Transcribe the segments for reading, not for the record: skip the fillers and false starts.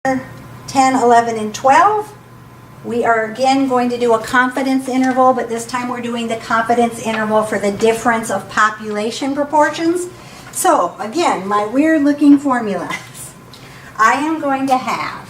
10, 11, and 12. We are again going to do a confidence interval, but this time we're doing the confidence interval for the difference of population proportions. So again, my weird looking formulas. I am going to have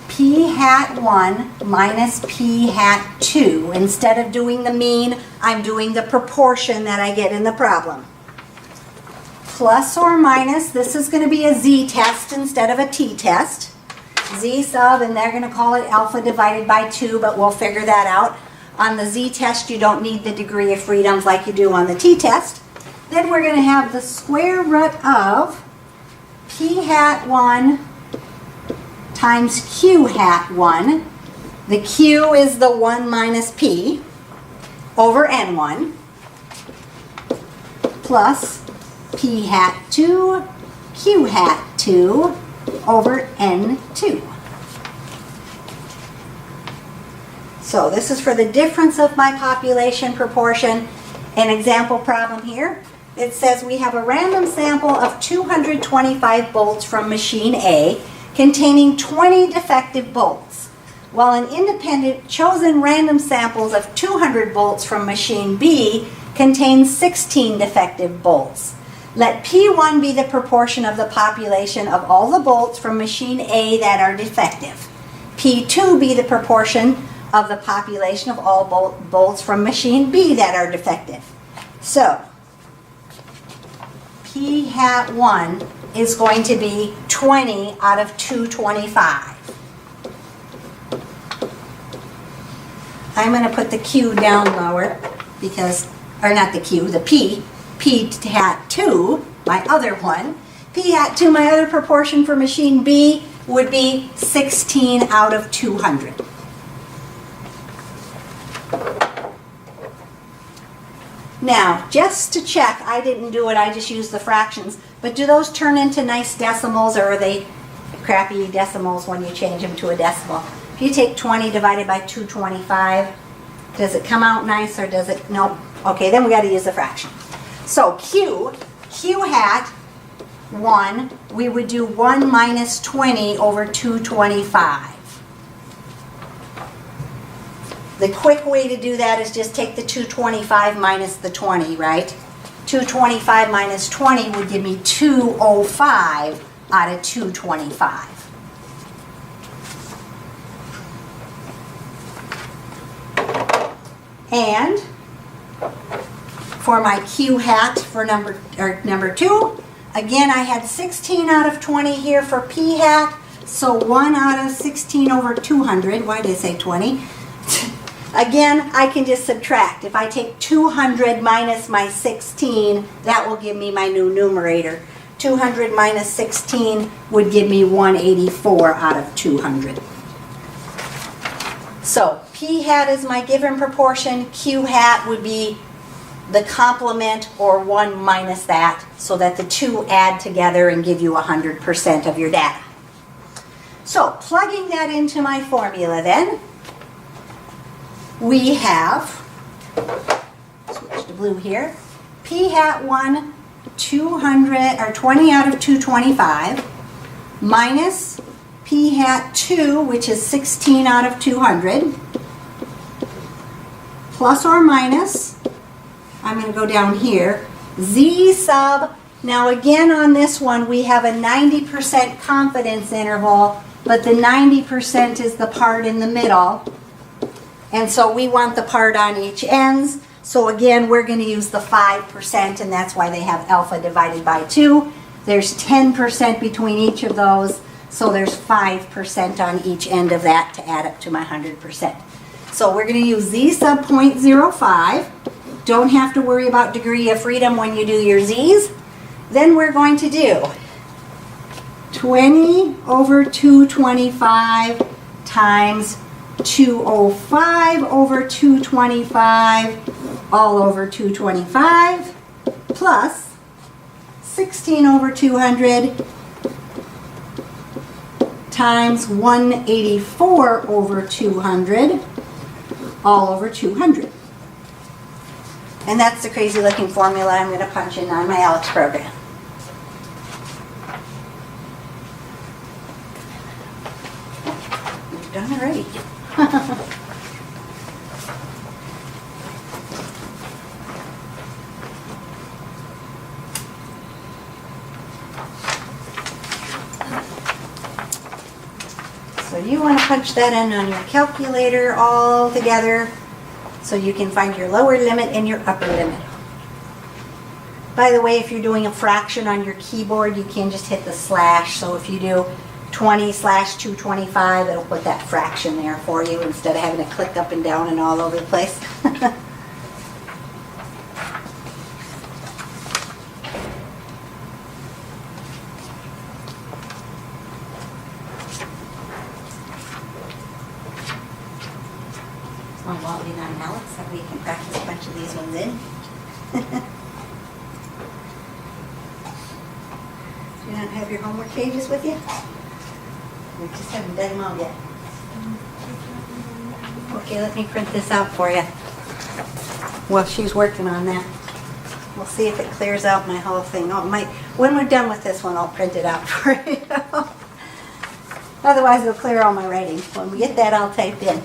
p hat 1 minus p hat 2. Instead of doing the mean, I'm doing the proportion that I get in the problem. Plus or minus, this is going to be a z-test instead of a t-test. Z sub, and they're going to call it alpha divided by 2, but we'll figure that out. On the z-test, you don't need the degree of freedoms like you do on the t-test. Then we're going to have the square root of p hat 1 times q hat 1. The q is the 1 minus p over n1 plus p hat 2 q hat 2 over n2. So this is for the difference of my population proportion. An example problem here. It says we have a random sample of 225 bolts from machine A containing 20 defective bolts, while an independent chosen random samples of 200 bolts from machine B contains 16 defective bolts. Let P1 be the proportion of the population of all the bolts from machine A that are defective. P2 be the proportion of the population of all bolts from machine B that are defective. So, P hat 1 is going to be 20 out of 225. I'm going to put the Q down lower because, or not the Q, the P hat 2, my other one. P hat 2, my other proportion for machine B would be 16 out of 200. Now, just to check, I didn't do it, I just used the fractions, but do those turn into nice decimals, or are they crappy decimals when you change them to a decimal? If you take 20 divided by 225, does it come out nice or does it? Nope. Okay, then we got to use the fraction. So Q hat 1, we would do 1 minus 20 over 225. The quick way to do that is just take the 225 minus the 20, right? 225 minus 20 would give me 205 out of 225. And for my Q hat for number 2, again I had 16 out of 20 here for P hat, so 1 out of 16 over 200. Why did I say 20? Again, I can just subtract. If I take 200 minus my 16, that will give me my new numerator. 200 minus 16 would give me 184 out of 200. So P hat is my given proportion. Q hat would be the complement, or 1 minus that, so that the two add together and give you 100% of your data. So plugging that into my formula then, we have, switch to blue here, P hat 1, 200, or 20 out of 225, minus P hat 2, which is 16 out of 200, plus or minus, I'm going to go down here, Z sub. Now again on this one we have a 90% confidence interval, but the 90% is the part in the middle. And so we want the part on each ends. So again, we're going to use the 5%, and that's why they have alpha divided by 2. There's 10% between each of those, so there's 5% on each end of that to add up to my 100%. So we're going to use Z sub 0.05. Don't have to worry about degree of freedom when you do your Z's. Then we're going to do 20 over 225 times 205 over 225 all over 225 plus 16 over 200 times 184 over 200 all over 200. And that's the crazy looking formula I'm going to punch in on my ALEKS program. You've done already. So you want to punch that in on your calculator all together so you can find your lower limit and your upper limit. By the way, if you're doing a fraction on your keyboard, you can just hit the slash. So if you do 20/225, it'll put that fraction there for you instead of having to click up and down and all over the place. Well, while we're on Alex, so we can practice a bunch of these ones in. Do you not have your homework pages with you? We just haven't done them all yet. Okay, let me print this out for you. Well, she's working on that. We'll see if it clears out my whole thing. Oh, it might. When we're done with this one, I'll print it out for you. Otherwise, it'll clear all my writing. When we get that, I'll type in.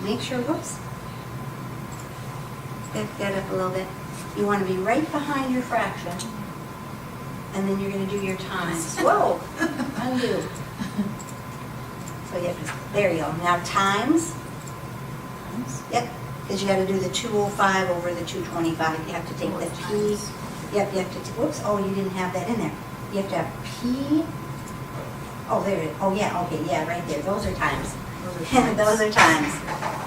Make sure, whoops, back that up a little bit. You want to be right behind your fraction, and then you're going to do your times. Whoa, undo. So you have to, there you go. Now times. Yep, because you got to do the 205 over the 225. You have to take the P. Yep, you have to, whoops, oh, you didn't have that in there. You have to have P. Oh, there it is. Oh, yeah, okay, yeah, right there. Those are times. Those are times.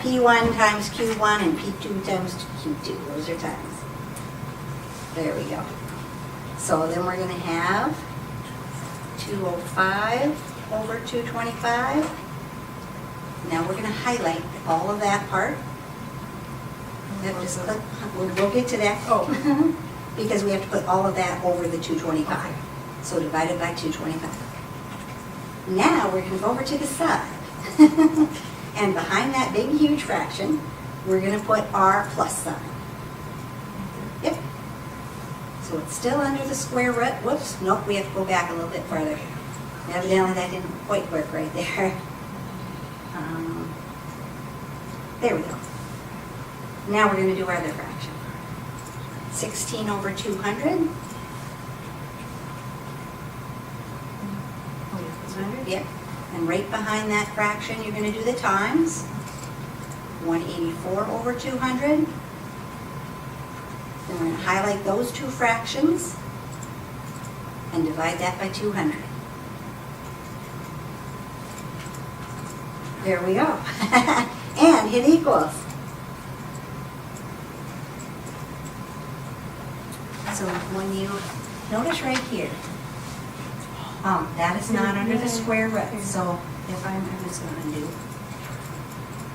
P1 times Q1 and P2 times Q2. Those are times. There we go. So then we're going to have 205 over 225. Now we're going to highlight all of that part. Just click. We'll get to that. Oh. Because we have to put all of that over the 225. Okay. So divided by 225. Now we're going to go over to the side. And behind that big huge fraction, we're going to put our plus sign. Yep. So it's still under the square root. Whoops. Nope, we have to go back a little bit further. Evidently that didn't quite work right there. There we go. Now we're going to do our other fraction. 16 over 200. 200, yep. And right behind that fraction, you're going to do the times. 184 over 200. Then we're going to highlight those two fractions and divide that by 200. There we go. And hit equals. So when you notice right here, that is not under the square root. So if I'm just going to undo.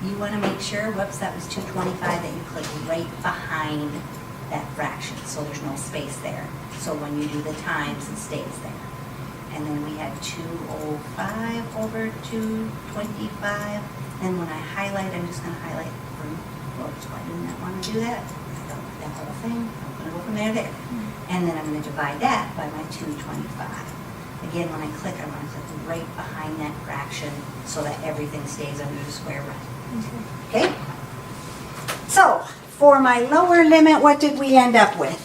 You want to make sure, whoops, that was 225, that you click right behind that fraction, so there's no space there. So when you do the times, it stays there. And then we had 205 over 225. And when I highlight, I'm just going to highlight from, whoops, why didn't I want to do that? I don't want that whole thing. I'm going to go from there to there. And then I'm going to divide that by my 225. Again, when I click, I want to click right behind that fraction so that everything stays under the square root. Okay? So, for my lower limit, what did we end up with?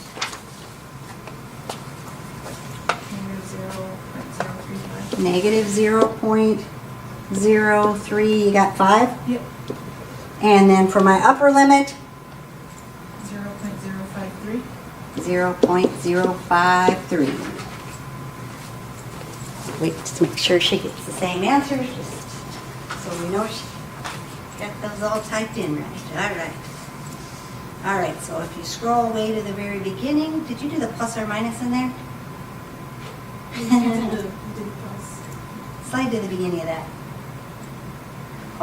Negative 0.03. You got 5? Yep. And then for my upper limit? 0.053. 0.053. Wait to make sure she gets the same answer, just so we know she got those all typed in right. All right. All right, so if you scroll way to the very beginning, did you do the plus or minus in there? You did the plus. Slide to the beginning of that.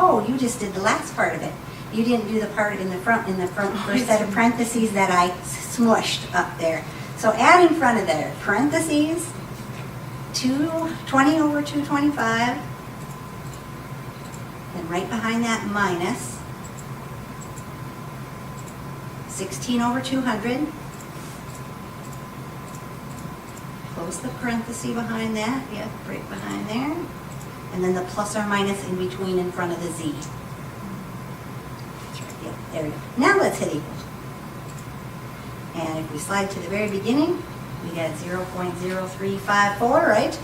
Oh, you just did the last part of it. You didn't do the part in the front first set of parentheses that I smushed up there. So add in front of there, parentheses, 220 over 225, and right behind that minus 16 over 200. Close the parenthesis behind that, yep, right behind there. And then the plus or minus in between in front of the z. That's right, yep, there we go. Now let's hit equals. And if we slide to the very beginning, we get 0.0354, right?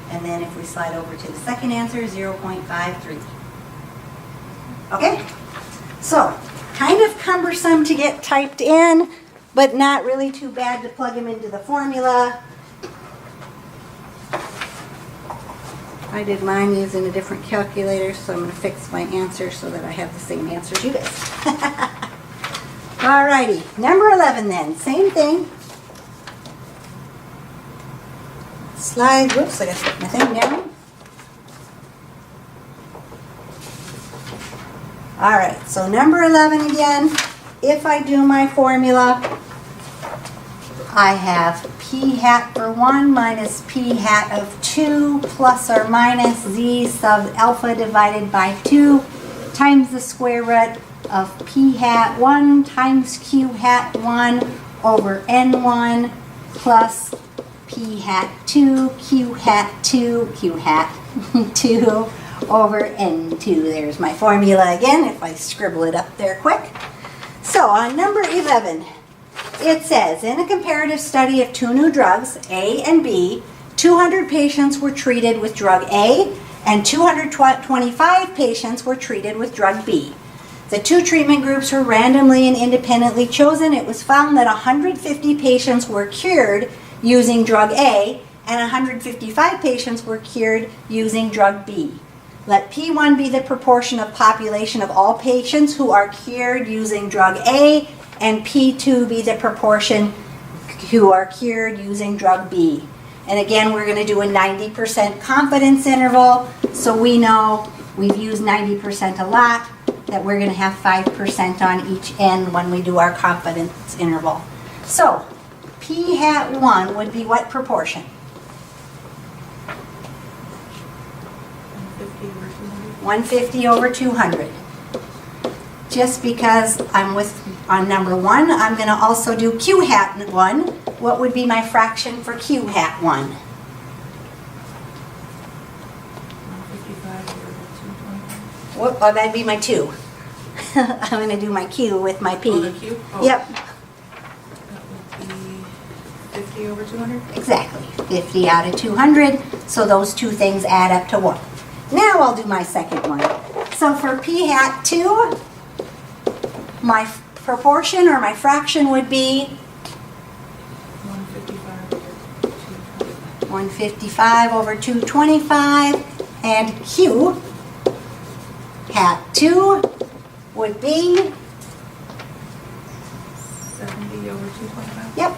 And then if we slide over to the second answer, 0.53. Okay? So, kind of cumbersome to get typed in, but not really too bad to plug them into the formula. I did mine using a different calculator, so I'm going to fix my answer so that I have the same answers you guys. Alrighty, number 11 then, same thing. Slide, whoops, I got to put my thing down. Alright, so number 11 again, if I do my formula, I have p hat for 1 minus p hat of 2 plus or minus z sub alpha divided by 2 times the square root of p hat 1 times q hat 1 over n1 plus p hat 2 q hat 2 q hat 2 over n2. There's my formula again if I scribble it up there quick. So on number 11, it says, in a comparative study of two new drugs, A and B, 200 patients were treated with drug A and 225 patients were treated with drug B. The two treatment groups were randomly and independently chosen. It was found that 150 patients were cured using drug A and 155 patients were cured using drug B. Let P1 be the proportion of population of all patients who are cured using drug A and P2 be the proportion who are cured using drug B. And again, we're going to do a 90% confidence interval, so we know we've used 90% a lot, that we're going to have 5% on each end when we do our confidence interval. So, P hat 1 would be what proportion? 150 over 200. Just because I'm on number 1, I'm going to also do Q hat 1. What would be my fraction for Q hat 1? 155 over 225. Whoop, oh, that'd be my 2. I'm going to do my Q with my P. Oh, the Q? Oh. Yep. That would be 50 over 200? Exactly. 50 out of 200. So those two things add up to 1. Now I'll do my second one. So for P hat 2, my proportion or my fraction would be 155 over 225. 155 over 225. And Q hat 2 would be 70 over 225? Yep.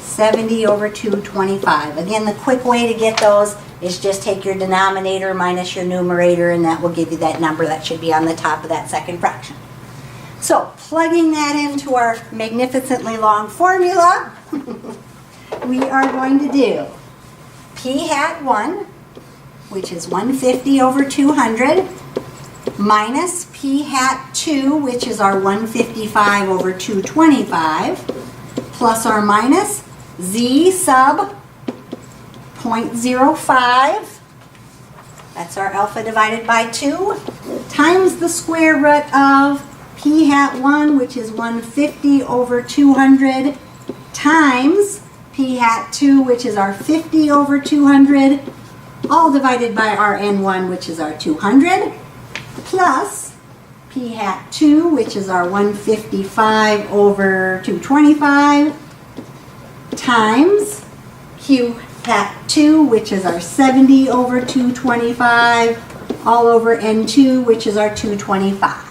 70 over 225. Again, the quick way to get those is just take your denominator minus your numerator, and that will give you that number that should be on the top of that second fraction. So, plugging that into our magnificently long formula, we are going to do P hat 1, which is 150 over 200, minus P hat 2, which is our 155 over 225, plus or minus Z sub 0.05, that's our alpha divided by 2, times the square root of P hat 1, which is 150 over 200, times P hat 2, which is our 50 over 200, all divided by our N1, which is our 200, plus P hat 2, which is our 155 over 225, times Q hat 2, which is our 70 over 225, all over N2, which is our 225.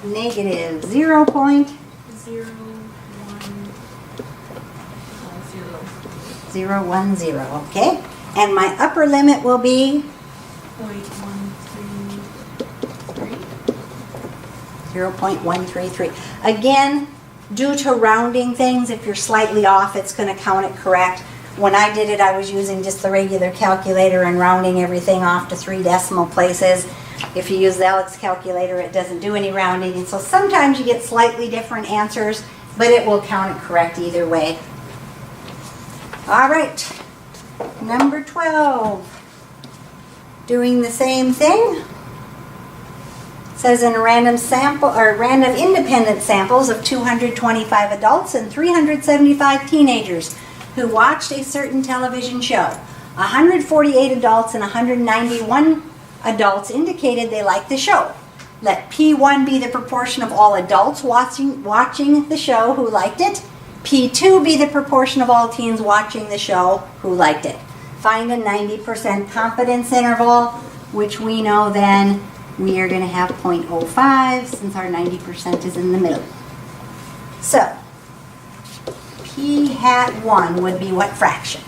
negative 0.010. 0.1. Okay? And my upper limit will be 0.133. Again, due to rounding things, if you're slightly off, it's going to count it correct. When I did it, I was using just the regular calculator and rounding everything off to 3 decimal places. If you use the Alex calculator, it doesn't do any rounding. And so sometimes you get slightly different answers, but it will count it correct either way. All right, number 12. Doing the same thing. Says in a random sample or random independent samples of 225 adults and 375 teenagers who watched a certain television show. 148 adults and 191 adults indicated they liked the show. Let P1 be the proportion of all adults watching the show who liked it. P2 be the proportion of all teens watching the show who liked it. Find a 90% confidence interval, which we know then we are going to have 0.05 since our 90% is in the middle. So, P hat 1 would be what fraction?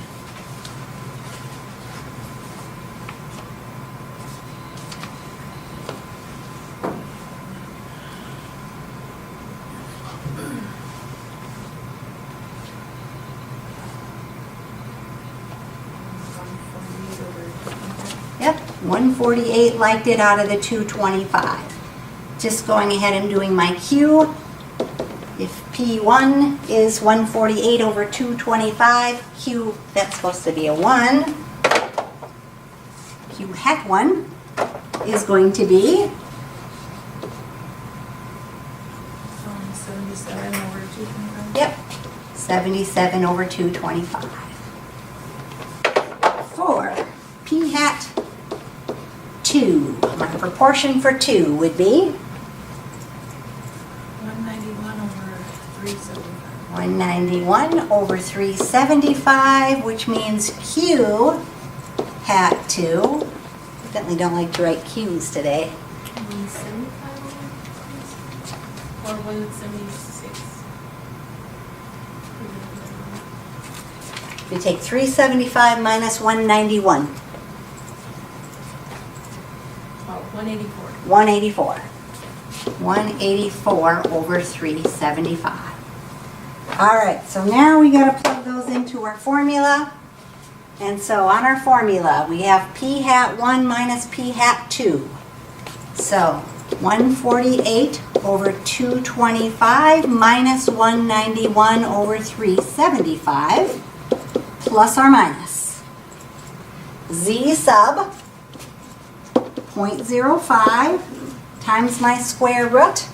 Yep, 148 liked it out of the 225. Just going ahead and doing my Q. If P1 is 148 over 225, Q, that's supposed to be a 1. Q hat 1 is going to be 77 over 225. Yep, 77 over 225. For P hat 2, my proportion for 2 would be 191 over 375. 191 over 375, which means Q hat 2. Definitely don't like to write Q's today. 175 or 176. We take 375 minus 191. 184. 184. 184 over 375. All right, so now we got to plug those into our formula. And so on our formula, we have P hat 1 minus P hat 2. So 148 over 225 minus 191 over 375 plus or minus Z sub 0.05 times my square root.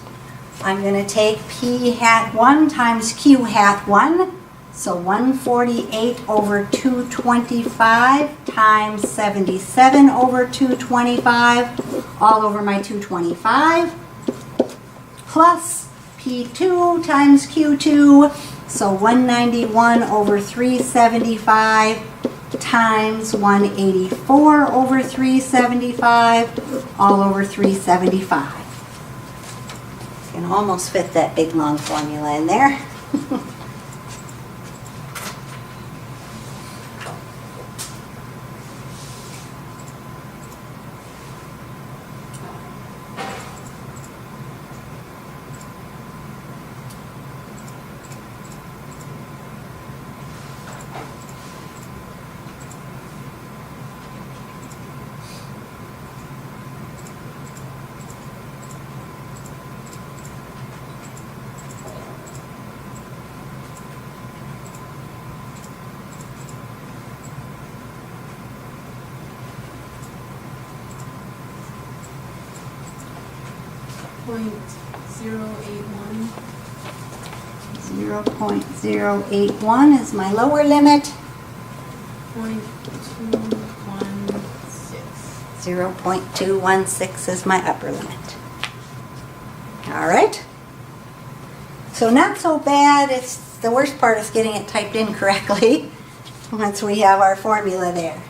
I'm going to take P hat 1 times Q hat 1. So 148 over 225 times 77 over 225 all over my 225 plus P2 times Q2. So 191 over 375 times 184 over 375 all over 375. You can almost fit that big long formula in there. .081. 0.081 is my lower limit. 0.216. 0.216 is my upper limit. All right. So not so bad. It's the worst part is getting it typed in correctly once we have our formula there.